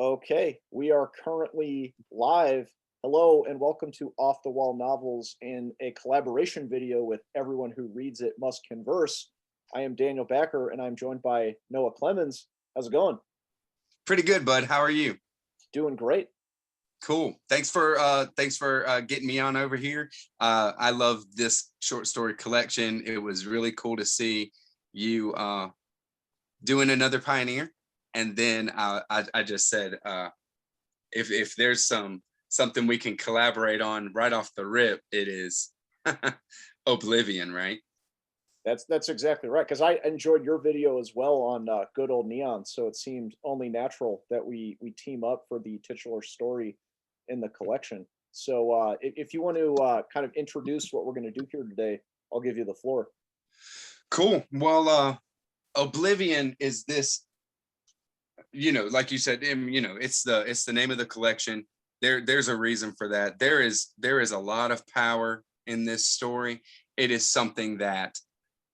Okay, we are currently live. Hello and welcome to Off the Wall Novels in a collaboration video with Everyone Who Reads It Must Converse. I am Daniel Backer and I'm joined by Noah Clemens. How's it going? Pretty good, bud. How are you? Doing great. Cool. Thanks for getting me on over here. I love this short story collection. It was really cool to see you doing another Pioneer. And then I just said if there's something we can collaborate on right off the rip, it is Oblivion, right? That's exactly right. Because I enjoyed your video as well on good old Neon, so it seemed only natural that we team up for the titular story in the collection. So if you want to kind of introduce what we're going to do here today, I'll give you the floor. Cool. Well, Oblivion is this, like you said, it's the name of the collection. There's a reason for that. There is a lot of power in this story. It is something that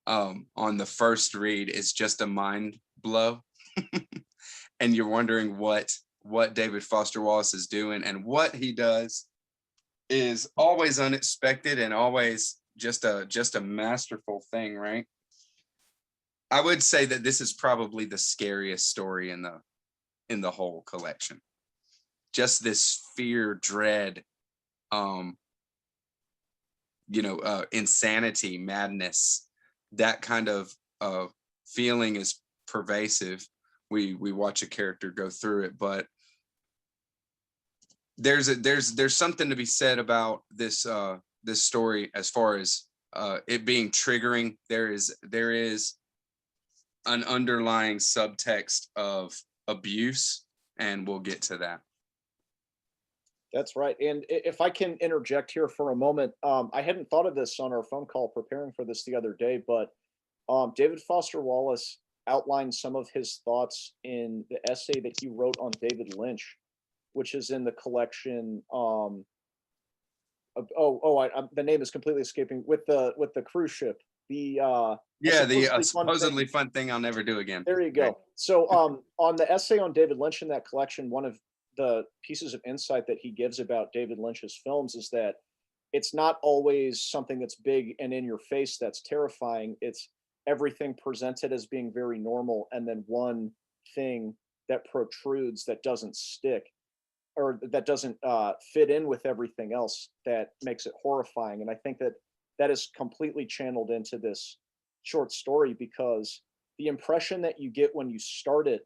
on the first read is just a mind blow. And you're wondering what David Foster Wallace is doing, and what he does is always unexpected and always just a masterful thing, right? I would say that this is probably the scariest story in the whole collection. Just this fear, dread, insanity, madness, that kind of feeling is pervasive. We watch a character go through it, but there's something to be said about this story as far as it being triggering. There is an underlying subtext of abuse, and we'll get to that. That's right. And if I can interject here for a moment, I hadn't thought of this on our phone call preparing for this the other day, but David Foster Wallace outlined some of his thoughts in the essay that he wrote on David Lynch, which is in the collection. The name is completely escaping, with the cruise ship. The supposedly fun thing I'll never do again. There you go. Right. So on the essay on David Lynch in that collection, one of the pieces of insight that he gives about David Lynch's films is that it's not always something that's big and in your face that's terrifying. It's everything presented as being very normal, and then one thing that protrudes that doesn't stick, or that doesn't fit in with everything else, that makes it horrifying. And I think that is completely channeled into this short story, because the impression that you get when you start it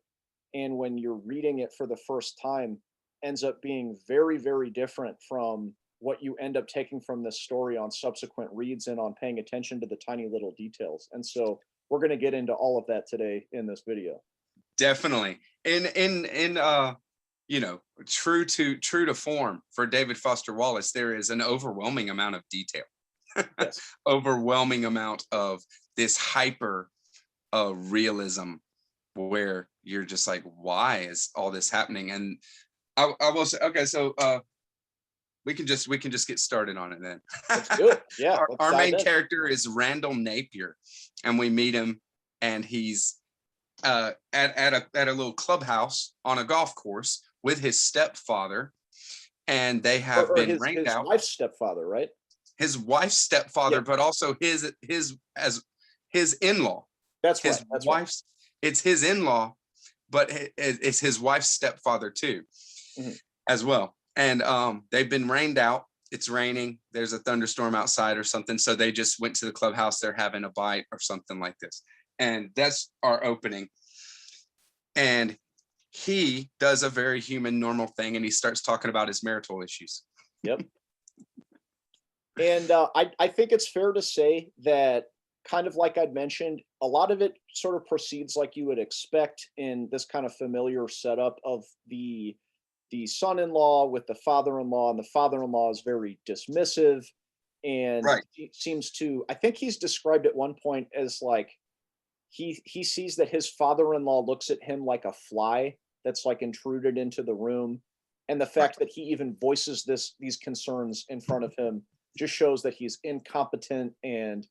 and when you're reading it for the first time ends up being very, very different from what you end up taking from this story on subsequent reads and on paying attention to the tiny little details. And so we're going to get into all of that today in this video. Definitely. In true to form for David Foster Wallace, there is an overwhelming amount of detail. Yes. Overwhelming amount of this hyper realism, where you're just like, why is all this happening? And I will say, okay, so we can just get started on it then. Let's do it. Yeah. Our main character is Randall Napier, and we meet him, and he's at a little clubhouse on a golf course with his stepfather, and they have been rained out. His wife's stepfather, right? His wife's stepfather, yeah. But also his in-law. That's his right. That's wife's. Right. It's his in-law, but it's his wife's stepfather too, as well. And they've been rained out. It's raining. There's a thunderstorm outside or something. So they just went to the clubhouse. They're having a bite or something like this. And that's our opening. And he does a very human, normal thing, and he starts talking about his marital issues. Yep. And I think it's fair to say that, kind of like I'd mentioned, a lot of it sort of proceeds like you would expect in this kind of familiar setup of the son-in-law with the father-in-law, and the father-in-law is very dismissive, and right. He seems to, I think he's described at one point as like he sees that his father-in-law looks at him like a fly that's like intruded into the room, and the fact that he even voices these concerns in front of him just shows that he's incompetent and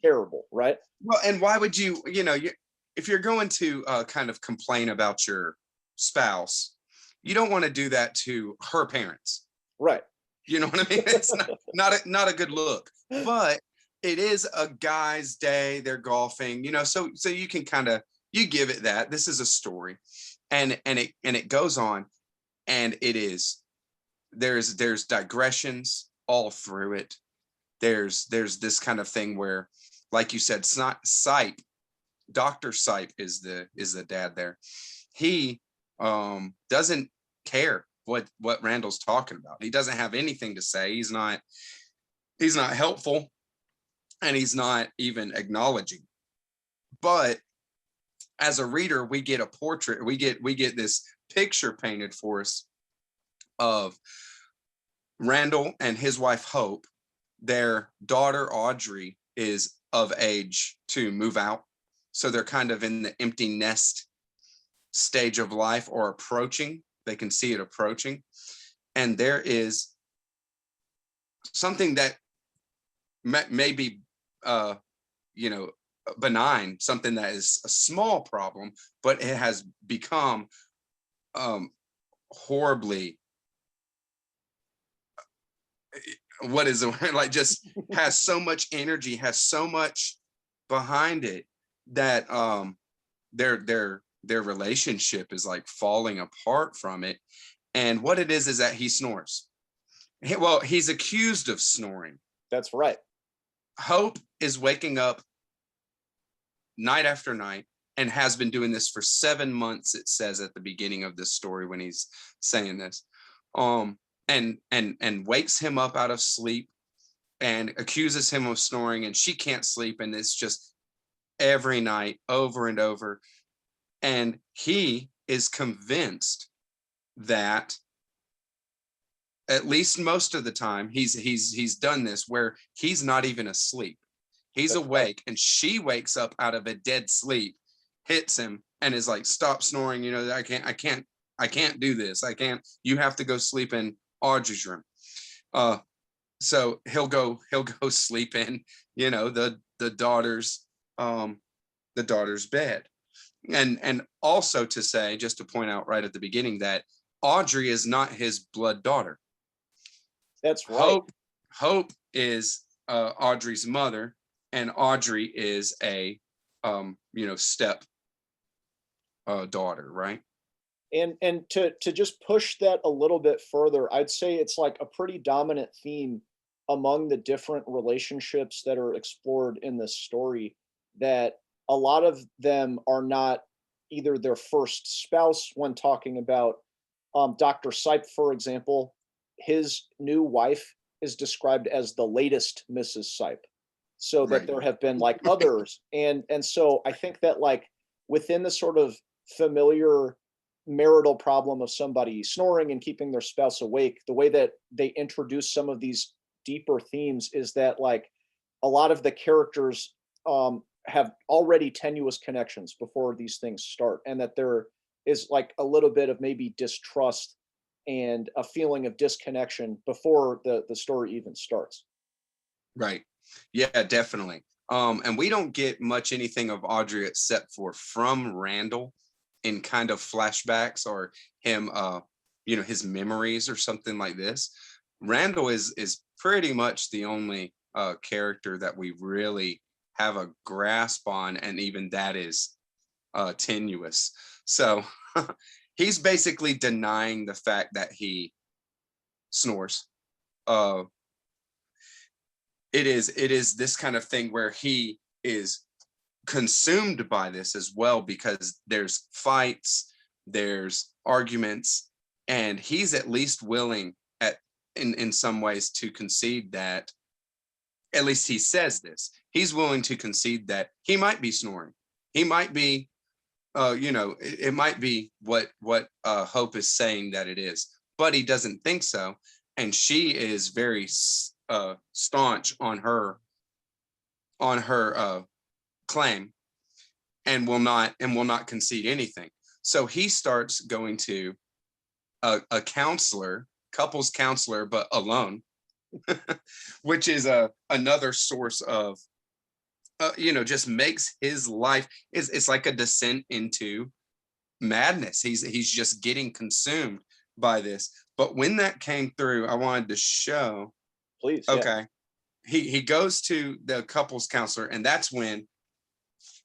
terrible, right? Well, and why would if you're going to kind of complain about your spouse, you don't want to do that to her parents. Right. You know what I mean? It's not a good look. But it is a guy's day. They're golfing, so you can kind of, you give it that. This is a story. And it goes on, and there's digressions all through it. There's this kind of thing where, like you said, it's not Sipe. Dr. Sipe is the dad there. He doesn't care what Randall's talking about. He doesn't have anything to say. He's not helpful, and he's not even acknowledging. But as a reader, we get a portrait, we get this picture painted for us of Randall and his wife Hope. Their daughter Audrey is of age to move out, so they're kind of in the empty nest stage of life, or approaching. They can see it approaching, and there is something that may be benign, something that is a small problem, but it has become horribly, what is it, like, just has so much energy, has so much behind it, that their relationship is like falling apart from it. And what it is that he snores. Well, he's accused of snoring. That's right. Hope is waking up night after night, and has been doing this for 7 months, it says at the beginning of this story when he's saying this, and wakes him up out of sleep and accuses him of snoring, and she can't sleep, and it's just every night over and over. And he is convinced that, at least most of the time, he's done this where he's not even asleep. He's awake, and she wakes up out of a dead sleep, hits him, and is like, "Stop snoring! I can't do this. I can't. You have to go sleep in Audrey's room." So he'll go sleep in, the daughter's bed, and also to say, just to point out right at the beginning, that Audrey is not his blood daughter. That's right. Hope is Audrey's mother, and Audrey is a step daughter, right? And to just push that a little bit further, I'd say it's like a pretty dominant theme among the different relationships that are explored in this story, that a lot of them are not either their first spouse. When talking about Dr. Sipe, for example, his new wife is described as the latest Mrs. Sipe, so that Right. there have been like others. And so I think that, like, within the sort of familiar marital problem of somebody snoring and keeping their spouse awake, the way that they introduce some of these deeper themes is that, like, a lot of the characters have already tenuous connections before these things start, and that there is like a little bit of maybe distrust and a feeling of disconnection before the story even starts. Right. Yeah, definitely. And we don't get much anything of Audrey except for from Randall in kind of flashbacks, or him, his memories or something like this. Randall is pretty much the only character that we really have a grasp on, and even that is tenuous. So he's basically denying the fact that he snores. It is this kind of thing where he is consumed by this as well, because there's fights, there's arguments, and he's at least willing in some ways to concede that, at least he says this, he's willing to concede that he might be snoring. He might be, it might be what Hope is saying that it is, but he doesn't think so. And she is very staunch on her claim, and will not concede anything. So he starts going to a counselor, couples counselor, but alone, which is another source of just makes his life, it's like a descent into madness. He's just getting consumed by this. But when that came through, I wanted to show. Please. Yeah. Okay. He goes to the couples counselor, and that's when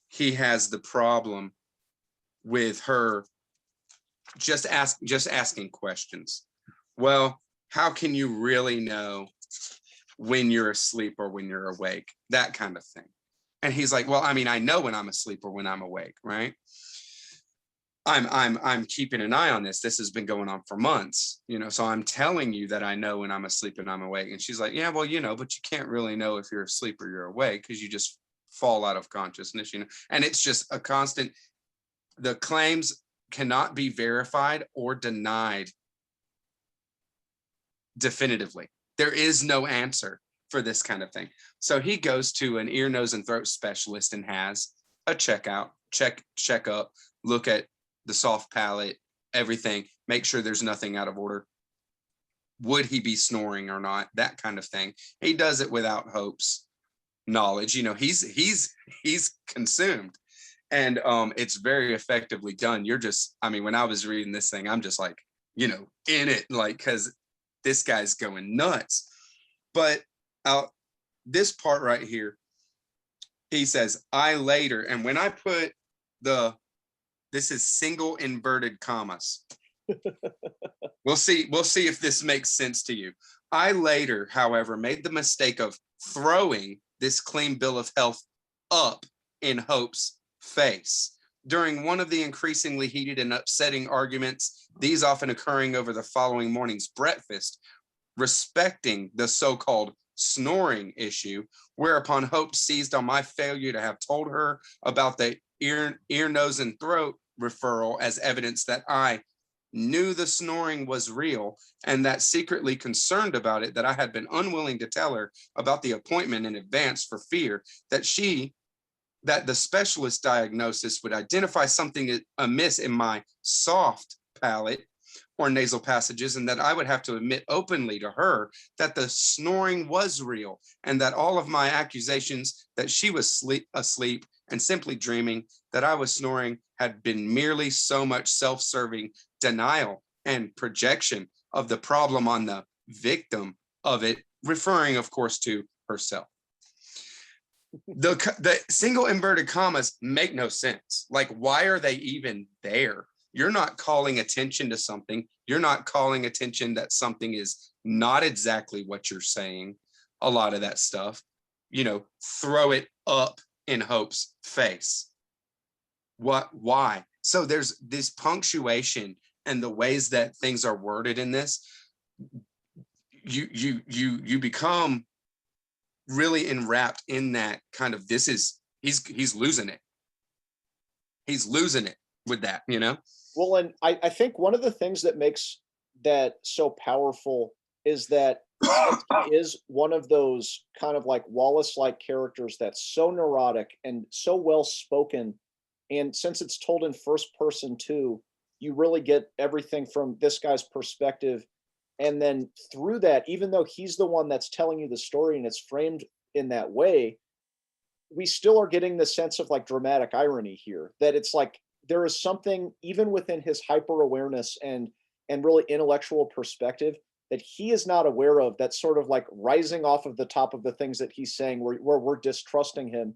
he has the problem with her just asking questions. Well, how can you really know when you're asleep or when you're awake? That kind of thing. And he's like, well, I mean, I know when I'm asleep or when I'm awake, right? I'm keeping an eye on this. This has been going on for months, so I'm telling you that I know when I'm asleep and I'm awake. And she's like, yeah, well, but you can't really know if you're asleep or you're awake because you just fall out of consciousness, and it's just a constant. The claims cannot be verified or denied definitively. There is no answer for this kind of thing. So he goes to an ear, nose, and throat specialist and has a check up, look at the soft palate, everything, make sure there's nothing out of order. Would he be snoring or not? That kind of thing. He does it without Hope's knowledge. He's consumed, and it's very effectively done. When I was reading this thing, I'm just like, in it, like, because this guy's going nuts. But this part right here, he says, I later, and when I put this is single inverted commas. We'll see if this makes sense to you. I later, however, made the mistake of throwing this clean bill of health up in Hope's face during one of the increasingly heated and upsetting arguments, these often occurring over the following morning's breakfast, respecting the so-called snoring issue, whereupon Hope seized on my failure to have told her about the ear, nose, and throat referral as evidence that I knew the snoring was real and that secretly concerned about it, that I had been unwilling to tell her about the appointment in advance for fear that the specialist diagnosis would identify something amiss in my soft palate or nasal passages, and that I would have to admit openly to her that the snoring was real and that all of my accusations that she was asleep and simply dreaming that I was snoring had been merely so much self-serving denial and projection of the problem on the victim of it, referring, of course, to herself. The single inverted commas make no sense. Like, why are they even there? You're not calling attention to something. You're not calling attention that something is not exactly what you're saying. A lot of that stuff, throw it up in Hope's face. Why? So there's this punctuation and the ways that things are worded in this. You become really enwrapped in that kind of, he's losing it. He's losing it with that, Well, and I think one of the things that makes that so powerful is that he is one of those kind of like Wallace-like characters that's so neurotic and so well spoken. And since it's told in first person too, you really get everything from this guy's perspective. And then through that, even though he's the one that's telling you the story and it's framed in that way, we still are getting the sense of like dramatic irony here, that it's like there is something even within his hyper awareness and really intellectual perspective that he is not aware of, that's sort of like rising off of the top of the things that he's saying where we're distrusting him.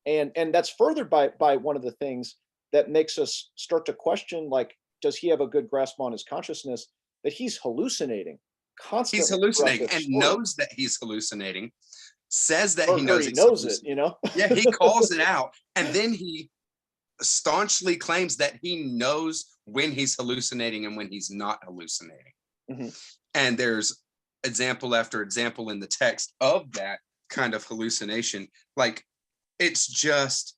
And that's furthered by one of the things that makes us start to question, like, does he have a good grasp on his consciousness, that he's hallucinating constantly. He's hallucinating and knows that he's hallucinating, says that or, he knows he he's knows it, you know? Yeah, he calls it out. And then he staunchly claims that he knows when he's hallucinating and when he's not hallucinating. Mm-hmm. And there's example after example in the text of that kind of hallucination. Like, it's just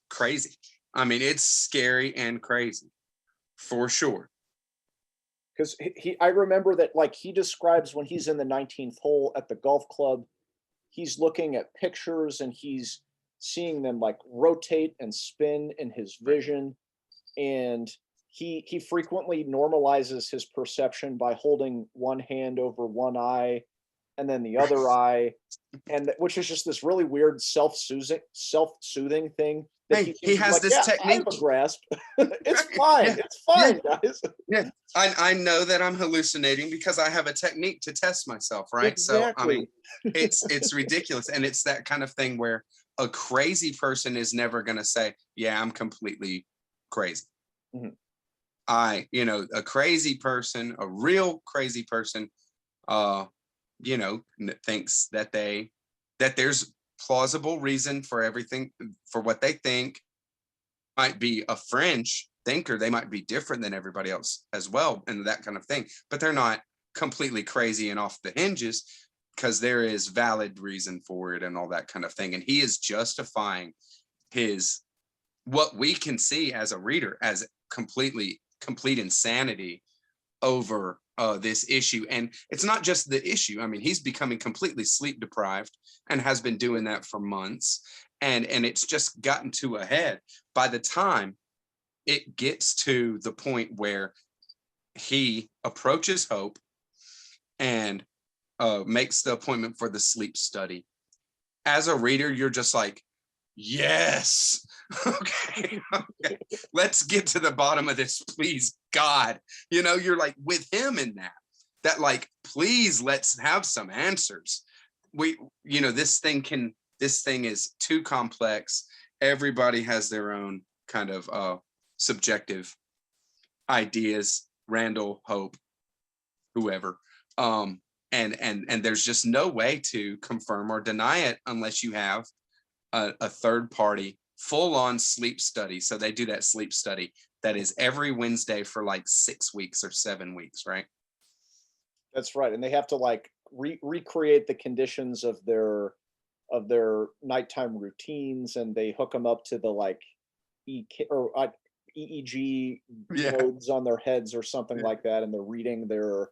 crazy. I mean, it's scary and crazy for sure. Because I remember that, like, he describes when he's in the 19th hole at the golf club, he's looking at pictures and he's seeing them like rotate and spin in his vision. And he frequently normalizes his perception by holding one hand over one eye and then the other eye, and which is just this really weird self-soothing thing that he Hey, seems he to be has like, this yeah, I have technique. a grasp. It's Right. fine. Yeah, It's yeah, fine, guys. yeah. I know that I'm hallucinating because I have a technique to test myself, right? So I mean, Exactly. it's ridiculous, and it's that kind of thing where a crazy person is never going to say, "Yeah, I'm completely crazy." Mhm. A crazy person, a real crazy person, uh, thinks that there's plausible reason for everything, for what they think. Might be a fringe thinker, they might be different than everybody else as well, and that kind of thing, but they're not completely crazy and off the hinges, because there is valid reason for it and all that kind of thing. And he is justifying his, what we can see as a reader, as complete insanity over this issue. And it's not just the issue. I mean, he's becoming completely sleep deprived and has been doing that for months. And it's just gotten to a head by the time it gets to the point where he approaches Hope and makes the appointment for the sleep study. As a reader, you're just like, yes. Okay, okay, let's get to the bottom of this, please, God. You're like with him in that like, please, let's have some answers. This thing is too complex. Everybody has their own kind of subjective ideas. Randall, Hope, whoever. And there's just no way to confirm or deny it unless you have a third party full on sleep study. So they do that sleep study that is every Wednesday for like 6 weeks or 7 weeks, right? That's right, and they have to like recreate the conditions of their nighttime routines, and they hook them up to the like EEG Yeah. modes on their heads or something like that, and they're reading their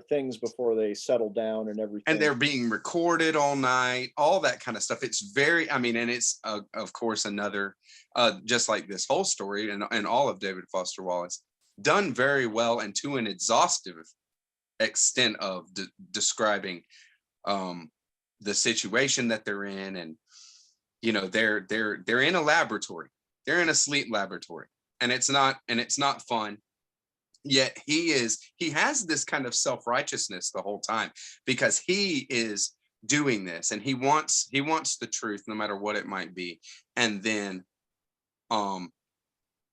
things before they settle down and And everything. they're being recorded all night, all that kind of stuff. It's very, I mean, and it's of course another, just like this whole story and all of David Foster Wallace, done very well and to an exhaustive extent of describing the situation that they're in. And they're in a laboratory, they're in a sleep laboratory, and it's not fun. Yet he has this kind of self-righteousness the whole time, because he is doing this and he wants the truth no matter what it might be. And then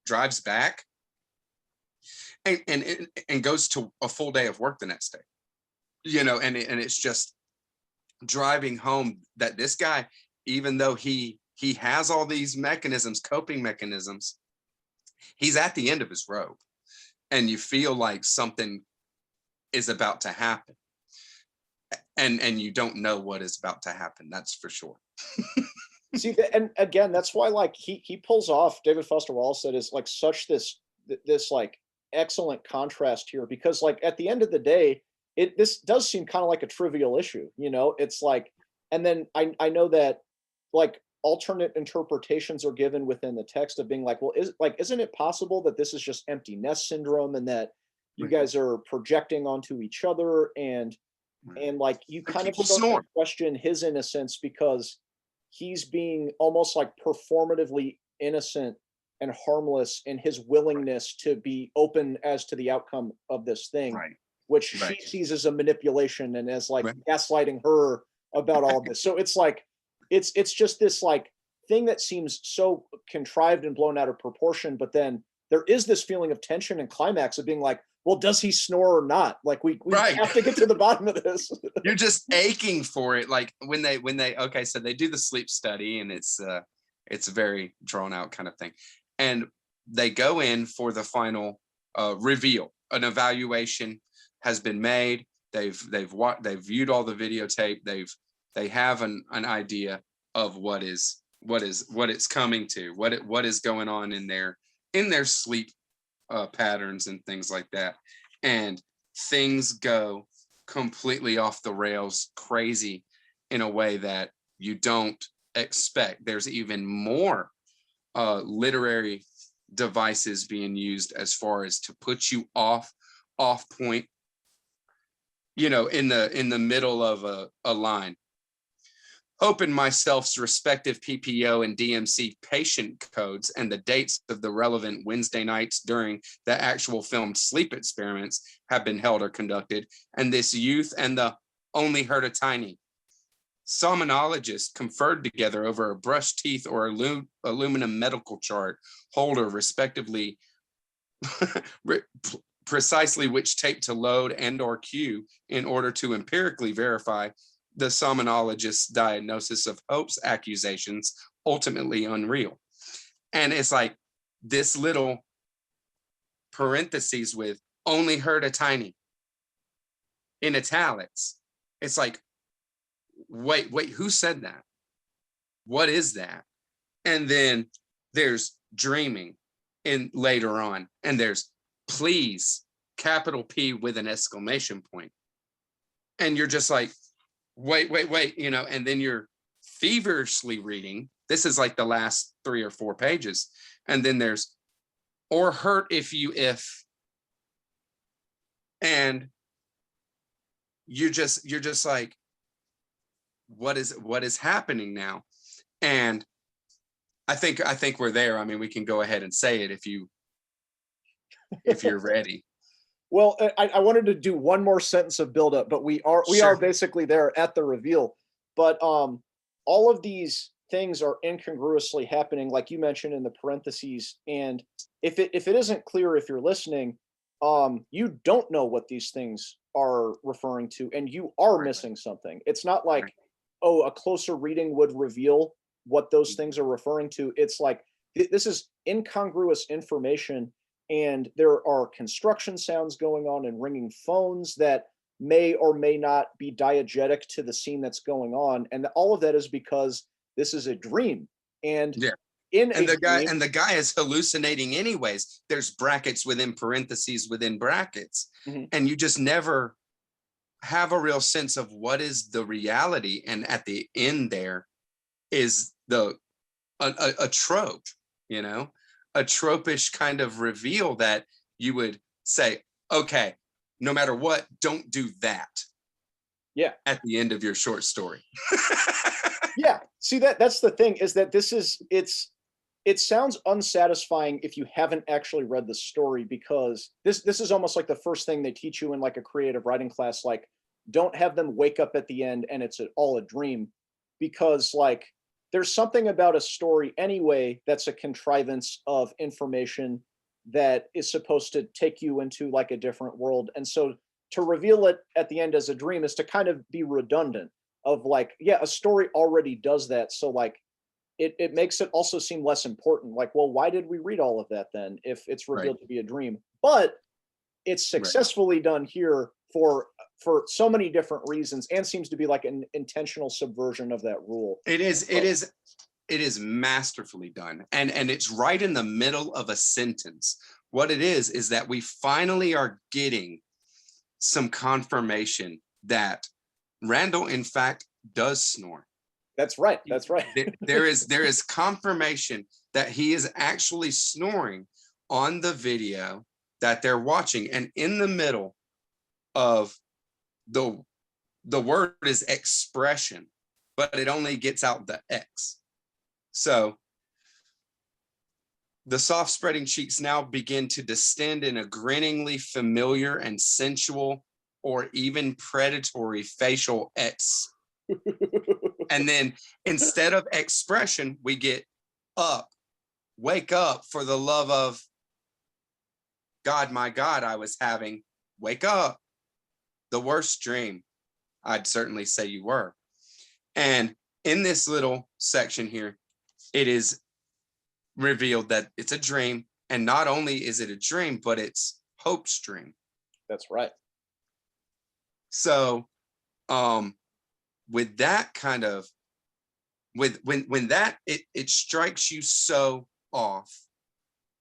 drives back and goes to a full day of work the next day, and it's just driving home that this guy, even though he has all these coping mechanisms, he's at the end of his rope, and you feel like something is about to happen, and you don't know what is about to happen, that's for sure. See, and again, that's why like he pulls off, David Foster Wallace said, is like such this like excellent contrast here, because like at the end of the day, this does seem kind of like a trivial issue, it's like, and then I know that like alternate interpretations are given within the text of being like, well, isn't it possible that this is just empty nest syndrome, and that you Right. guys are projecting onto each other, and like you And kind of people start to snore. question his innocence, because he's being almost like performatively innocent and harmless in his willingness to be open as to the outcome of this thing, Right. which she Right. sees as a manipulation and as like Right. gaslighting her about all of this. So it's like it's just this like thing that seems so contrived and blown out of proportion, but then there is this feeling of tension and climax of being like, well, does he snore or not? Like we Right. have to get to the bottom of this. You're just aching for it. Like when they okay, so they do the sleep study, and it's a very drawn out kind of thing, and they go in for the final reveal. An evaluation has been made. They've viewed all the videotape. They have an idea of what it's coming to, what is going on in their sleep patterns and things like that. And things go completely off the rails, crazy, in a way that you don't expect. There's even more literary devices being used as far as to put you off point, in the middle of a line. Hope and myself's respective PPO and DMC patient codes and the dates of the relevant Wednesday nights during the actual filmed sleep experiments have been held or conducted, and this youth and the only heard a tiny somnologists conferred together over a brushed teeth or aluminum medical chart holder, respectively, precisely which tape to load and or cue in order to empirically verify the somnologist's diagnosis of Hope's accusations, ultimately unreal. And it's like this little parentheses with only heard a tiny in italics. It's like, wait, who said that? What is that? And then there's dreaming in later on, and there's please, capital P with an exclamation point. And you're just like, wait, and then you're feverishly reading. This is like the last 3 or 4 pages. And then there's, or hurt if, and you're just like, what is happening now? And I think we're there. I mean, we can go ahead and say it if you're ready. Well, I wanted to do one more sentence of buildup, but we are basically there at the reveal. But all of these things are incongruously happening, like you mentioned in the parentheses. And if it isn't clear, if you're listening, you don't know what these things are referring to, and you are missing something. It's not like, oh, a closer reading would reveal what those things are referring to. It's like this is incongruous information. And there are construction sounds going on and ringing phones that may or may not be diegetic to the scene that's going on. And all of that is because this is a dream. And the guy is hallucinating anyways. There's brackets within parentheses within brackets. Mm-hmm. And you just never have a real sense of what is the reality. And at the end there is a trope, a tropish kind of reveal that you would say, okay, no matter what, don't do that. Yeah. At the end of your short story. Yeah. See, that's the thing, is that it sounds unsatisfying if you haven't actually read the story, because this is almost like the first thing they teach you in like a creative writing class, like don't have them wake up at the end and it's all a dream, because like there's something about a story anyway that's a contrivance of information that is supposed to take you into like a different world. And so to reveal it at the end as a dream is to kind of be redundant of like, yeah, a story already does that. So like it makes it also seem less important. Like, well, why did we read all of that then if it's revealed to be a dream? But it's successfully done here for so many different reasons, and seems to be like an intentional subversion of that rule. It is masterfully done. And it's right in the middle of a sentence. What it is that we finally are getting some confirmation that Randall, in fact, does snore. That's right. There is confirmation that he is actually snoring on the video that they're watching. And in the middle of the word is expression, but it only gets out the X. So the soft spreading cheeks now begin to distend in a grinningly familiar and sensual or even predatory facial X. And then instead of expression, we get up, wake up for the love of God, my God, I was having, wake up. The worst dream, I'd certainly say you were. And in this little section here, it is revealed that it's a dream. And not only is it a dream, but it's Hope's dream. That's right. So with that kind of, when that, it strikes you so off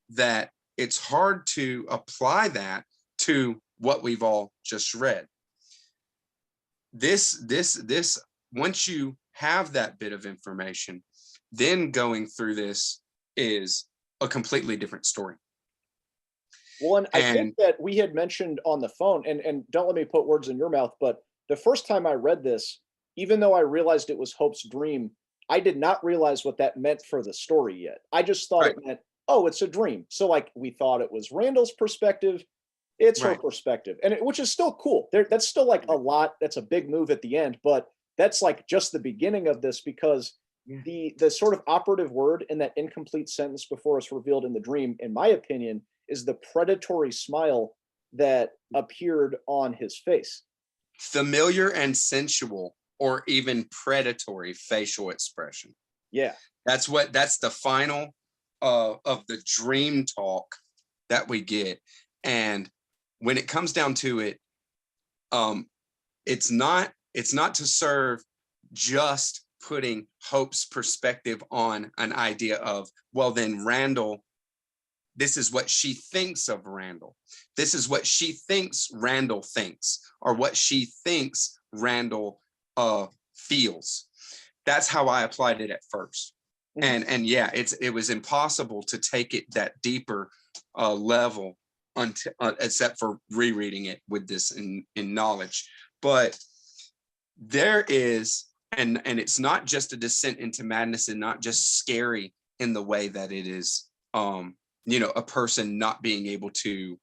that it's hard to apply that to what we've all just read. This once you have that bit of information, then going through this is a completely different story. Well, and I think that we had mentioned on the phone, and don't let me put words in your mouth, but the first time I read this, even though I realized it was Hope's dream, I did not realize what that meant for the story yet. I just thought Right. it meant, oh, it's a dream. So like we thought it was Randall's perspective, it's her Right. perspective, and which is still cool. That's still like a lot. That's a big move at the end, but that's like just the beginning of this because Yeah. the sort of operative word in that incomplete sentence before it's revealed in the dream, in my opinion, is the predatory smile that appeared on his face. Familiar and sensual, or even predatory facial expression. Yeah. That's the final of the dream talk that we get. And when it comes down to it, it's not to serve just putting Hope's perspective on an idea of, well, then Randall, this is what she thinks of Randall. This is what she thinks Randall thinks, or what she thinks Randall feels. That's how I applied it at first. And yeah, it was impossible to take it that deeper level until except for rereading it with this in knowledge. But there is, and it's not just a descent into madness, and not just scary in the way that it is a person not being able to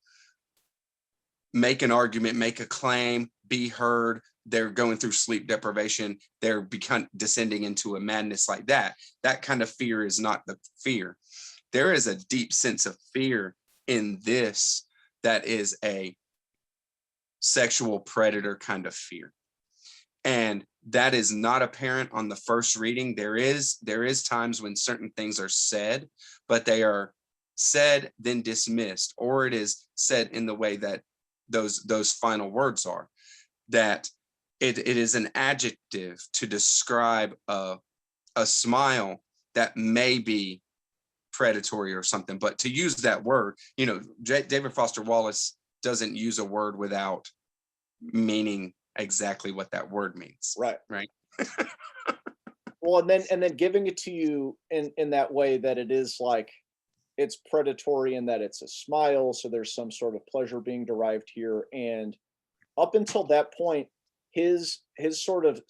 make an argument, make a claim, be heard. They're going through sleep deprivation. They're descending into a madness like that. That kind of fear is not the fear. There is a deep sense of fear in this that is a sexual predator kind of fear. And that is not apparent on the first reading. There is times when certain things are said, but they are said then dismissed, or it is said in the way that those final words are, that it is an adjective to describe a smile that may be predatory or something. But to use that word, David Foster Wallace doesn't use a word without meaning exactly what that word means. Right. Well, and then giving it to you in that way that it is like it's predatory and that it's a smile, so there's some sort of pleasure being derived here. And up until that point, his sort of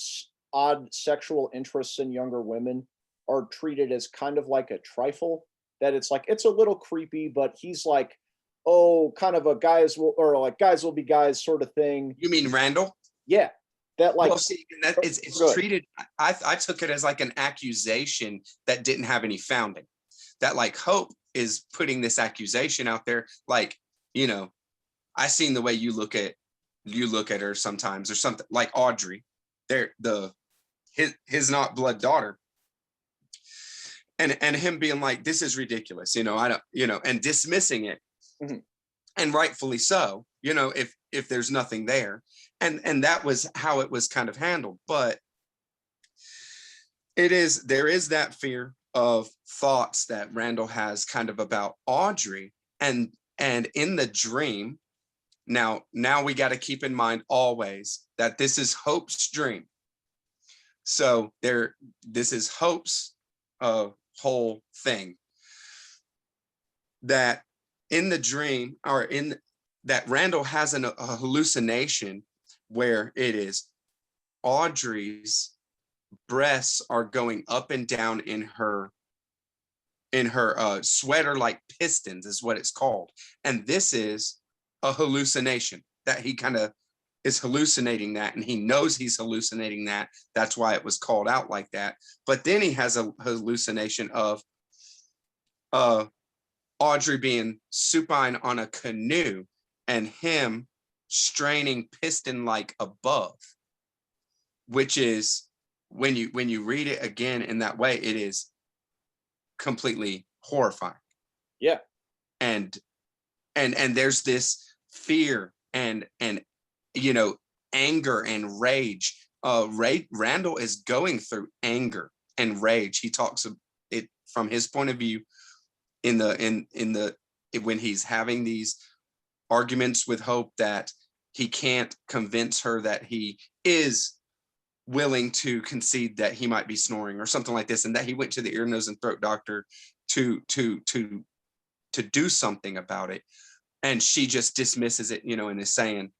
odd sexual interests in younger women are treated as kind of like a trifle. That it's like it's a little creepy, but he's like, oh, kind of a guys will be guys sort of thing. You mean Randall? Yeah, that like. Well, see, that it's treated. I took it as like an accusation that didn't have any founding. That like Hope is putting this accusation out there, like, I seen the way you look at her sometimes, or something like Audrey, his not blood daughter, and him being like, this is ridiculous, I don't, and dismissing it, and rightfully so, if there's nothing there, and that was how it was kind of handled. But there is that fear of thoughts that Randall has kind of about Audrey, and in the dream. Now we got to keep in mind always that this is Hope's dream. So this is Hope's whole thing. That in the dream, or in that Randall has a hallucination where it is Audrey's breasts are going up and down in her sweater, like pistons is what it's called. And this is a hallucination, that he kind of is hallucinating that, and he knows he's hallucinating that. That's why it was called out like that. But then he has a hallucination of Audrey being supine on a canoe and him straining piston like above, which is, when you read it again in that way, it is completely horrifying. Yeah. And there's this fear and anger and rage. Randall is going through anger and rage. He talks of it from his point of view when he's having these arguments with Hope, that he can't convince her that he is willing to concede that he might be snoring or something like this, and that he went to the ear, nose, and throat doctor to do something about it. And she just dismisses it, and is saying,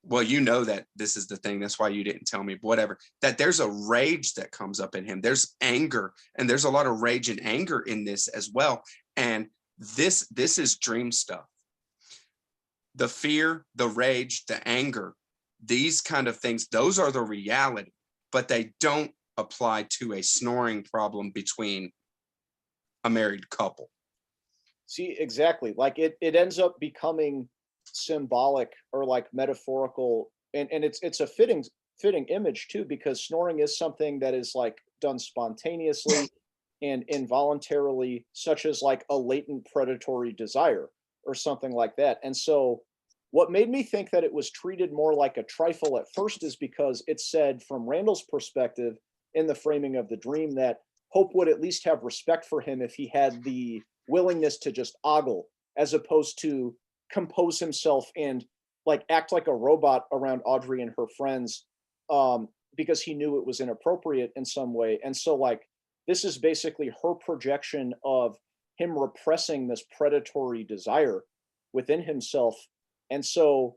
well, you know that this is the thing, that's why you didn't tell me, but whatever, that there's a rage that comes up in him. There's anger, and there's a lot of rage and anger in this as well. And this is dream stuff. The fear, the rage, the anger, these kind of things, those are the reality, but they don't apply to a snoring problem between a married couple. See, exactly. Like it ends up becoming symbolic or like metaphorical, and it's a fitting image too, because snoring is something that is like done spontaneously and involuntarily, such as like a latent predatory desire or something like that. And so what made me think that it was treated more like a trifle at first is because it said from Randall's perspective in the framing of the dream that Hope would at least have respect for him if he had the willingness to just ogle, as opposed to compose himself and like act like a robot around Audrey and her friends, because he knew it was inappropriate in some way. And so like this is basically her projection of him repressing this predatory desire within himself. And so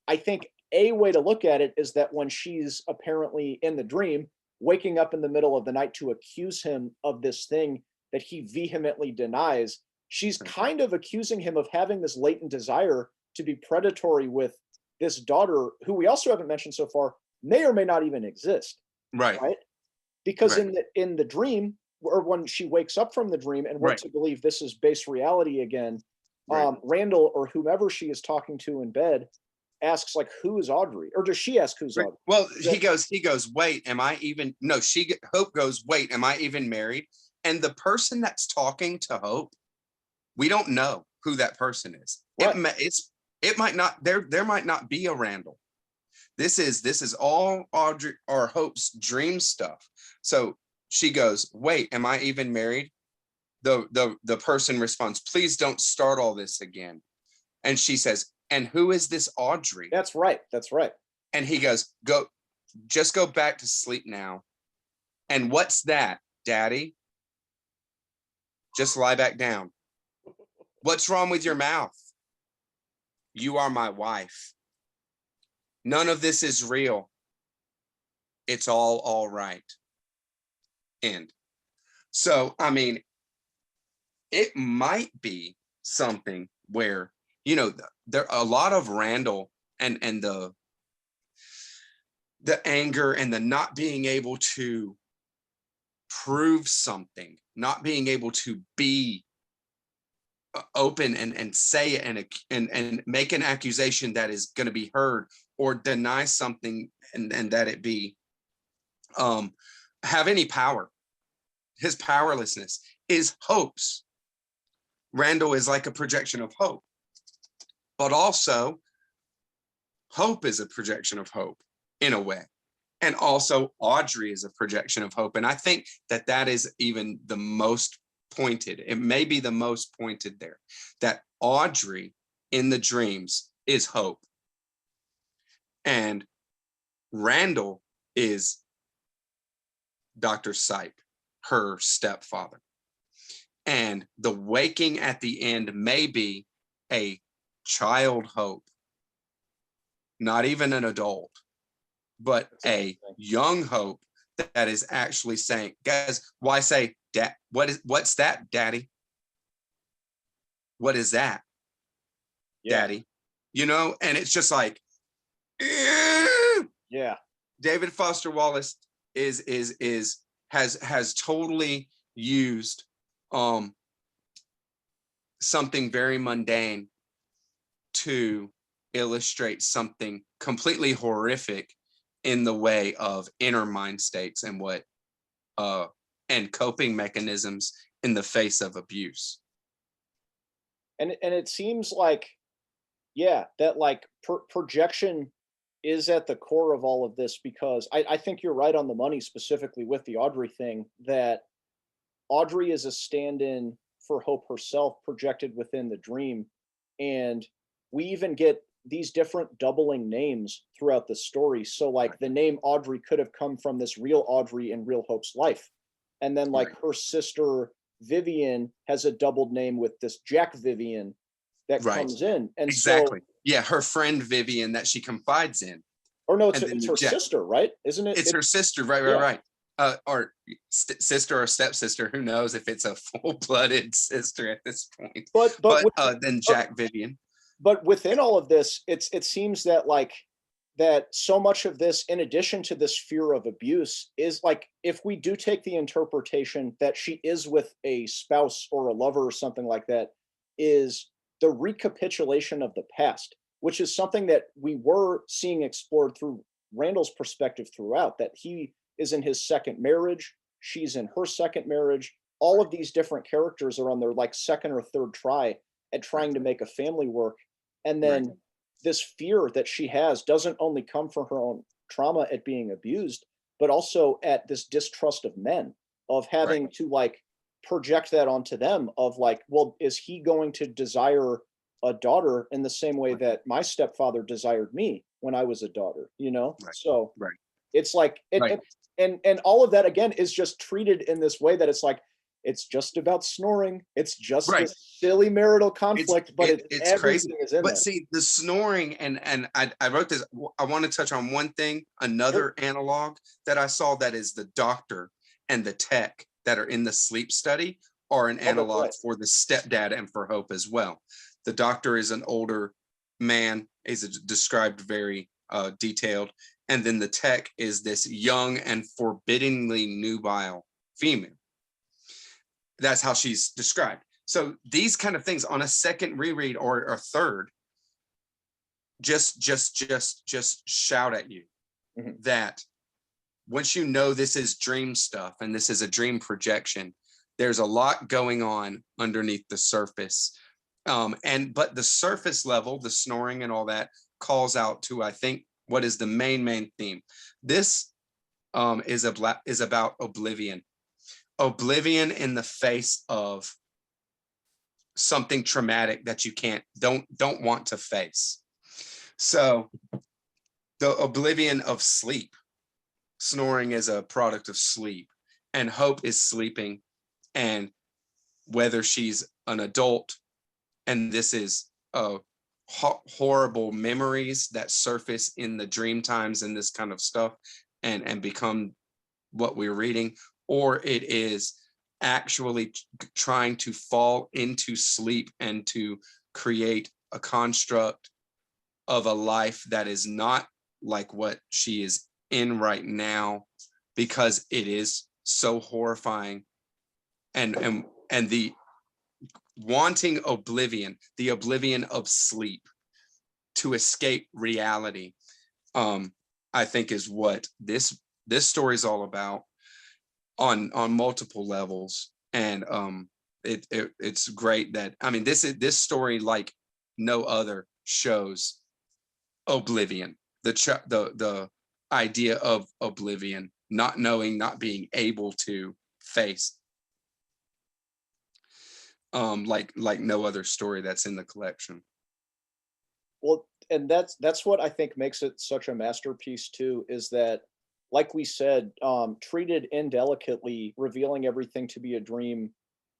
I think a way to look at it is that when she's apparently in the dream, waking up in the middle of the night to accuse him of this thing that he vehemently denies, she's kind of accusing him of having this latent desire to be predatory with this daughter, who we also haven't mentioned so far, may or may not even exist. Right. Right. Because Right. in the dream, or when she wakes up from the dream and we're Right. to believe this is base reality again, Right. Randall or whomever she is talking to in bed asks like, "Who is Audrey?" Or does she ask who's Right. Audrey? Well, That, he goes, wait, am I even, no, Hope goes, wait, am I even married? And the person that's talking to Hope, we don't know who that person is. right. It might not, there might not be a Randall. This is all Audrey or Hope's dream stuff. So she goes, wait, am I even married? The person responds, please don't start all this again. And she says, and who is this Audrey? That's right. That's right. And he goes, just go back to sleep now. And what's that, Daddy? Just lie back down. What's wrong with your mouth? You are my wife. None of this is real. It's all right. End. So, I mean, it might be something where, there are a lot of Randall and the anger and the not being able to prove something, not being able to be open and say it and make an accusation that is going to be heard, or deny something and that it be have any power. His powerlessness is Hope's. Randall is like a projection of Hope, but also Hope is a projection of Hope in a way. And also Audrey is a projection of Hope. And I think that is even the most pointed. It may be the most pointed there, that Audrey in the dreams is Hope. And Randall is Dr. Sipe, her stepfather. And the waking at the end may be a child Hope, not even an adult, but a young Hope that is actually saying, guys, why say, what's that, Daddy? What is that, Daddy? And it's just like, yeah. David Foster Wallace has totally used something very mundane to illustrate something completely horrific in the way of inner mind states and and coping mechanisms in the face of abuse. And it seems like, yeah, that like projection is at the core of all of this, because I think you're right on the money, specifically with the Audrey thing, that Audrey is a stand-in for Hope herself projected within the dream. And we even get these different doubling names throughout the story. So like the name Audrey could have come from this real Audrey in real Hope's life. And then like her sister Vivian has a doubled name with this Jack Vivian that comes in. And exactly. So yeah, her friend Vivian that she confides in. Or no, And then it's her Jack, sister, right? Isn't it? it's her sister, right, Yeah. right. Or sister or stepsister, who knows if it's a full-blooded sister at this point. But Then Jack Vivian. but within all of this, it seems that like that so much of this, in addition to this fear of abuse, is like if we do take the interpretation that she is with a spouse or a lover or something like that, is the recapitulation of the past, which is something that we were seeing explored through Randall's perspective throughout, that he is in his second marriage, she's in her second marriage. All of these different characters are on their like second or third try at trying to make a family work. And Right. then this fear that she has doesn't only come from her own trauma at being abused, but also at this distrust of men, of having to like project that onto them, of like, well, is he going to desire a daughter in the same way that my stepfather desired me when I was a daughter, you know? Right. So Right. it's like Right. and all of that again is just treated in this way that it's like it's just about snoring. It's just Right. this silly marital conflict, but it's everything crazy. is in But there. see, the snoring and I wrote this. I want to touch on one thing, another analog that I saw, that is the doctor and the tech that are in the sleep study are an Oh, that's analog right. for the stepdad and for Hope as well. The doctor is an older man, is described very detailed, and then the tech is this young and forbiddingly nubile female. That's how she's described. So these kind of things on a second reread or a third just shout at you that once you know this is dream stuff and this is a dream projection, there's a lot going on underneath the surface. But the surface level, the snoring and all that, calls out to, I think, what is the main theme. This is about oblivion. Oblivion in the face of something traumatic that you don't want to face. So the oblivion of sleep. Snoring is a product of sleep, and Hope is sleeping, and whether she's an adult, and this is horrible memories that surface in the dream times and this kind of stuff, and become what we're reading, or it is actually trying to fall into sleep and to create a construct of a life that is not like what she is in right now, because it is so horrifying, and the wanting oblivion, the oblivion of sleep, to escape reality, I think is what this story is all about on multiple levels. And it's great that, I mean, this story, like no other, shows oblivion, the idea of oblivion, not knowing, not being able to face, like no other story that's in the collection. Well, and that's what I think makes it such a masterpiece too, is that, like we said, treated indelicately, revealing everything to be a dream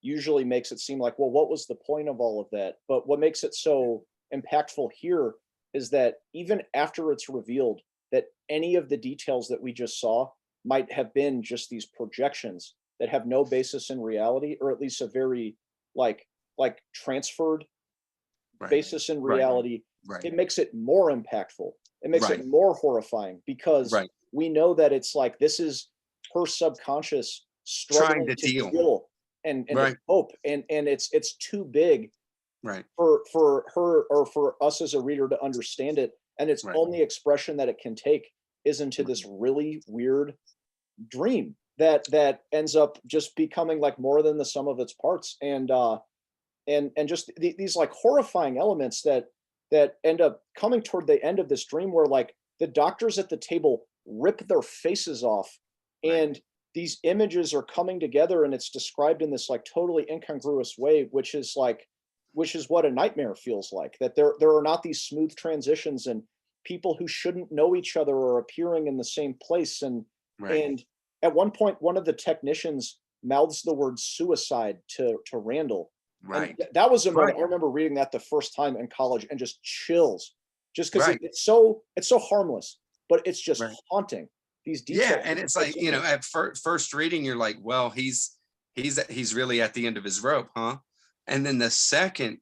usually makes it seem like, well, what was the point of all of that? But what makes it so impactful here is that even after it's revealed that any of the details that we just saw might have been just these projections that have no basis in reality, or at least a very like transferred basis in reality, it makes it more impactful. It makes it more horrifying, because we know that it's like this is her subconscious struggling trying to deal and to cope, and it's too big right for her or for us as a reader to understand it, and its only expression that it can take is into this really weird dream that ends up just becoming like more than the sum of its parts, and just these like horrifying elements that end up coming toward the end of this dream, where like the doctors at the table rip their faces off, and these images are coming together, and it's described in this like totally incongruous way, which is what a nightmare feels like, that there are not these smooth transitions, and people who shouldn't know each other are appearing in the same place, and at one point one of the technicians mouths the word suicide to Randall, And Right. that was a moment Right. I remember reading that the first time in college and just chills, just because Right. it's so harmless, but it's just Right. haunting. These Yeah, details and that he it's puts like, in there. at first reading, you're like, well, he's really at the end of his rope, huh? And then the second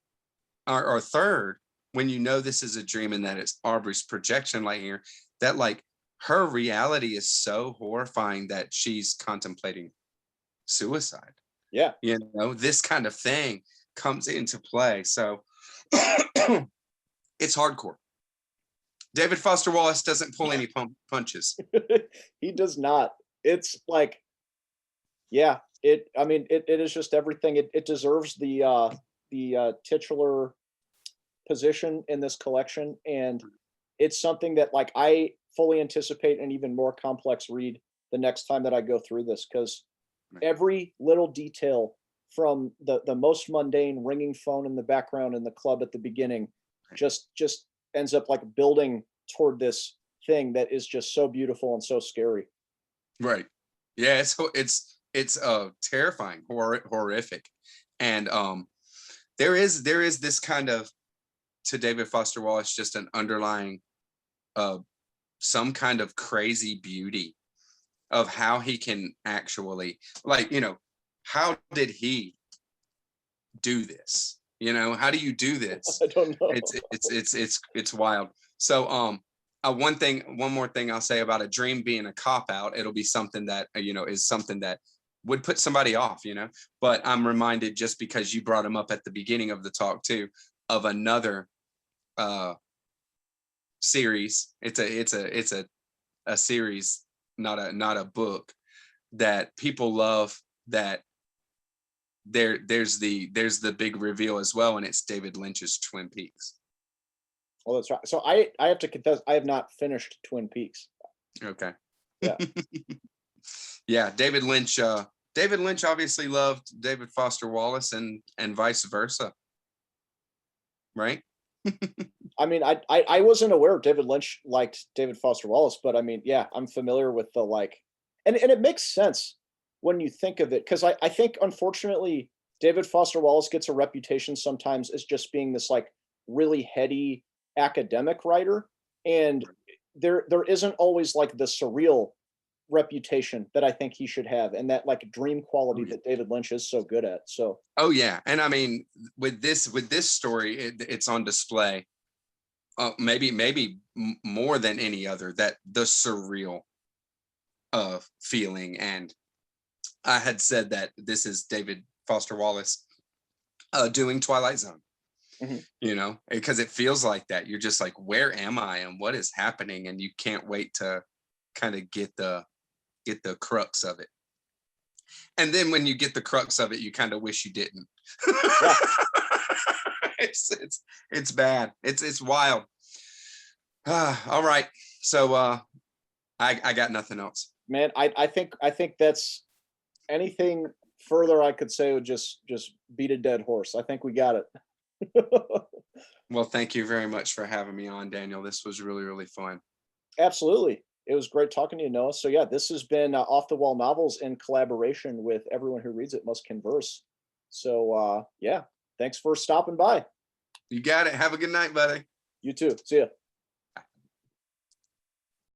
or third, when you know this is a dream and that it's Aubrey's projection light here, that like her reality is so horrifying that she's contemplating suicide. Yeah. This kind of thing comes into play. So it's hardcore. David Foster Wallace doesn't pull any punches. He does not. It's like, yeah, I mean, it is just everything. It deserves the titular position in this collection, and it's something that like I fully anticipate an even more complex read the next time that I go through this, because Right. every little detail, from the most mundane ringing phone in the background in the club at the beginning, just ends up like building toward this thing that is just so beautiful and so scary. Right. Yeah, it's terrifying, horrific. And there is this kind of, to David Foster Wallace, just an underlying uh some kind of crazy beauty of how he can actually, like, how did he do this? How do you do this? I don't know. It's wild. So one more thing I'll say about a dream being a cop out, it'll be something that is something that would put somebody off, but I'm reminded, just because you brought him up at the beginning of the talk too, of another uh series. It's a series, not a book, that people love, that there's the big reveal as well, and it's David Lynch's Twin Peaks. Well, that's right. So I have to confess, I have not finished Twin Peaks. Okay. Yeah. Yeah, David Lynch obviously loved David Foster Wallace, and vice versa, right? I mean, I wasn't aware David Lynch liked David Foster Wallace, but I mean, yeah, I'm familiar with the like, and it makes sense when you think of it, because I think unfortunately David Foster Wallace gets a reputation sometimes as just being this like really heady academic writer, and there isn't always like the surreal reputation that I think he should have, and that like dream Oh quality yeah. that David Lynch is so good at. So Oh yeah, and I mean, with this story, it's on display. Maybe more than any other, that the surreal feeling. And I had said that this is David Foster Wallace doing Twilight Zone, mhm. because it feels like that. You're just like, where am I and what is happening? And you can't wait to kind of get the crux of it. And then when you get the crux of it, you kind of wish you didn't. Yeah, It's bad. It's wild. All right. So I got nothing else. man, I think that's anything further I could say would just beat a dead horse. I think we got it. Well, thank you very much for having me on, Daniel. This was really, really fun. Absolutely. It was great talking to you, Noah. So yeah, this has been Off the Wall Novels in collaboration with Everyone Who Reads It Must Converse. So yeah, thanks for stopping by. You got it. Have a good night, buddy. You too. See ya.